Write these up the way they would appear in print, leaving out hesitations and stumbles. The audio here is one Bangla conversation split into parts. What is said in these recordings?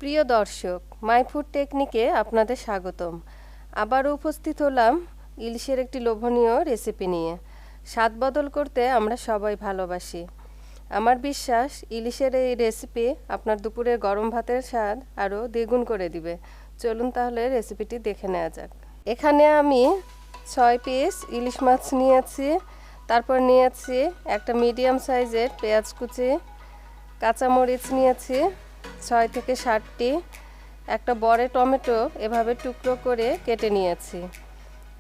প্রিয় দর্শক, মাই ফুড টেকনিকে আপনাদের স্বাগতম। আবারও উপস্থিত হলাম ইলিশের একটি লোভনীয় রেসিপি নিয়ে। স্বাদ বদল করতে আমরা সবাই ভালোবাসি। আমার বিশ্বাস ইলিশের এই রেসিপি আপনার দুপুরের গরম ভাতের স্বাদ আরও দ্বিগুণ করে দিবে। চলুন তাহলে রেসিপিটি দেখে নেওয়া যাক। এখানে আমি 6 পিস ইলিশ মাছ নিয়েছি। তারপর নিয়েছি একটা মিডিয়াম সাইজের পেঁয়াজ কুচি, কাঁচামরিচ নিয়েছি 6 থেকে 7টি, একটা বড় টমেটো এভাবে টুকরো করে কেটে নিয়েছি।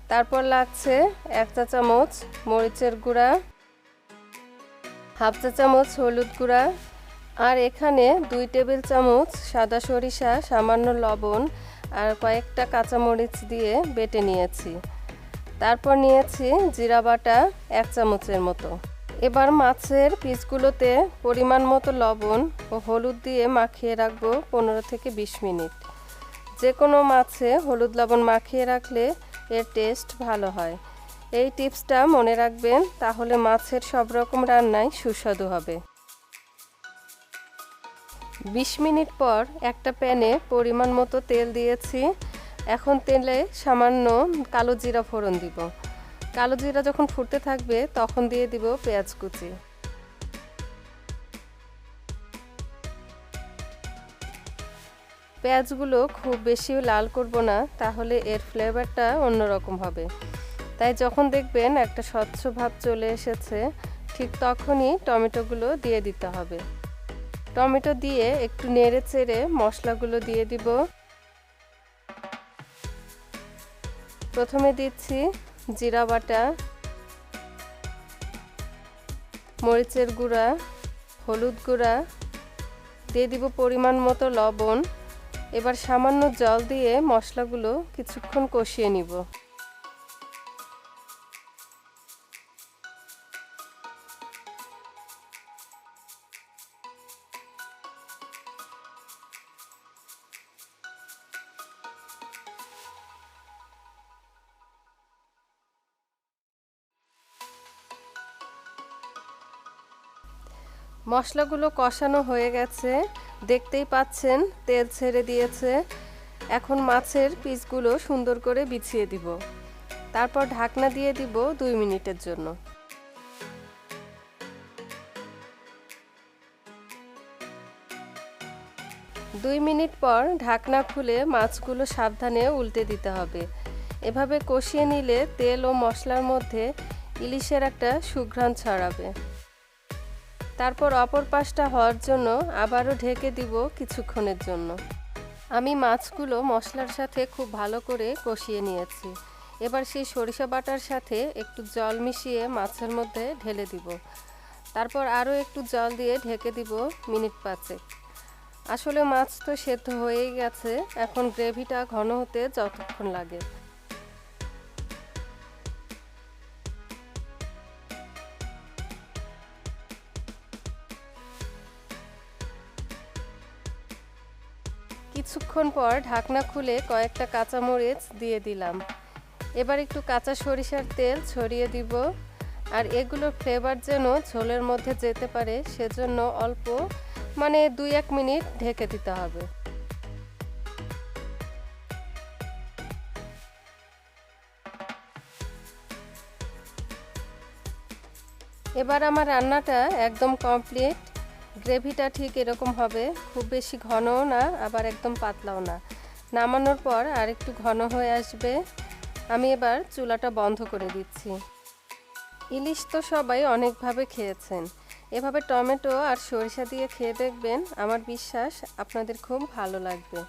তারপর লাগছে 1 চা চামচ মরিচের গুঁড়া, হাফ চা চামচ হলুদ গুঁড়া, আর এখানে 2 টেবিল চামচ সাদা সরিষা, সামান্য লবণ আর কয়েকটা কাঁচামরিচ দিয়ে বেটে নিয়েছি। তারপর নিয়েছি জিরা বাটা 1 চামচের মতো। এবার মাছের পিসগুলোতে পরিমাণ মতো লবণ ও হলুদ দিয়ে মাখিয়ে রাখবো 15 থেকে 20 মিনিট। যে কোনো মাছে হলুদ লবণ মাখিয়ে রাখলে এর টেস্ট ভালো হয়। এই টিপসটা মনে রাখবেন, তাহলে মাছের সব রকম রান্নায় সুস্বাদু হবে। 20 মিনিট পর একটা প্যানে পরিমাণ মতো তেল দিয়েছি। এখন তেলে সামান্য কালো জিরা ফোড়ন দিব। কালো জিরা যখন ফুটতে থাকবে তখন দিয়ে দিব পেঁয়াজ কুচি। পেঁয়াজগুলো খুব বেশি লাল করব না, তাহলে এর ফ্লেভারটা অন্যরকম হবে। তাই যখন দেখবেন একটা স্বচ্ছ ভাব চলে এসেছে, ঠিক তখনই টমেটোগুলো দিয়ে দিতে হবে। টমেটো দিয়ে একটু নেড়ে চেড়ে মশলাগুলো দিয়ে দিব। প্রথমে দিচ্ছি জিরা বাটা, মরিচের গুঁড়া, হলুদ গুঁড়া, দিয়ে দিব পরিমাণ মতো লবণ। এবার সামান্য জল দিয়ে মশলাগুলো কিছুক্ষণ কষিয়ে নিব। মশলাগুলো কষানো হয়ে গেছে, দেখতেই পাচ্ছেন তেল ছেড়ে দিয়েছে। এখন মাছের পিসগুলো সুন্দর করে বিছিয়ে দিব। তারপর ঢাকনা দিয়ে দিব 2 মিনিটের জন্য। 2 মিনিট পর ঢাকনা খুলে মাছগুলো সাবধানে উল্টে দিতে হবে। এভাবে কষিয়ে নিলে তেল ও মশলার মধ্যে ইলিশের একটা সুঘ্রাণ ছড়াবে। তারপর অপর পাশটা হওয়ার জন্য আবারও ঢেকে দিব কিছুক্ষণের জন্য। আমি মাছগুলো মশলার সাথে খুব ভালো করে কষিয়ে নিয়েছি। এবার সেই সরিষা বাটার সাথে একটু জল মিশিয়ে মাছের মধ্যে ঢেলে দিব। তারপর আরও একটু জল দিয়ে ঢেকে দিব মিনিট 5। আসলে মাছ তো সেদ্ধ হয়েই গেছে, এখন গ্রেভিটা ঘন হতে যতক্ষণ লাগে। কিছুক্ষণ পর ঢাকনা খুলে কয়েকটা কাঁচামরিচ দিয়ে দিলাম। এবার একটু কাঁচা সরিষার তেল ছড়িয়ে দিব। আর এগুলোর ফ্লেভার যেন ঝোলের মধ্যে যেতে পারে, সেজন্য অল্প 2-1 মিনিট ঢেকে দিতে হবে। এবার আমার রান্নাটা একদম কমপ্লিট। গ্রেভিটা ঠিক এরকম হবে, খুব বেশি ঘনও না আবার একদম পাতলাও না। নামানোর পর আর একটু ঘন হয়ে আসবে। আমি এবার চুলাটা বন্ধ করে দিচ্ছি। ইলিশ তো সবাই অনেকভাবে খেয়েছেন, এভাবে টমেটো আর সরিষা দিয়ে খেয়ে দেখবেন। আমার বিশ্বাস আপনাদের খুব ভালো লাগবে।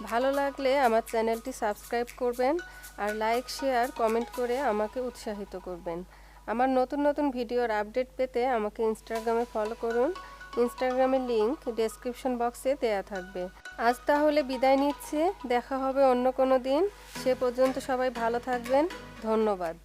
ভালো লাগলে আমার চ্যানেলটি সাবস্ক্রাইব করবেন আর লাইক, শেয়ার, কমেন্ট করে আমাকে উৎসাহিত করবেন। আমার নতুন নতুন ভিডিওর আপডেট পেতে আমাকে ইনস্টাগ্রামে ফলো করুন। ইনস্টাগ্রামের লিংক ডেসক্রিপশন বক্সে দেয়া থাকবে। আজ তাহলে বিদায় নিচ্ছি, দেখা হবে অন্য কোনো দিন। সে পর্যন্ত সবাই ভালো থাকবেন। ধন্যবাদ।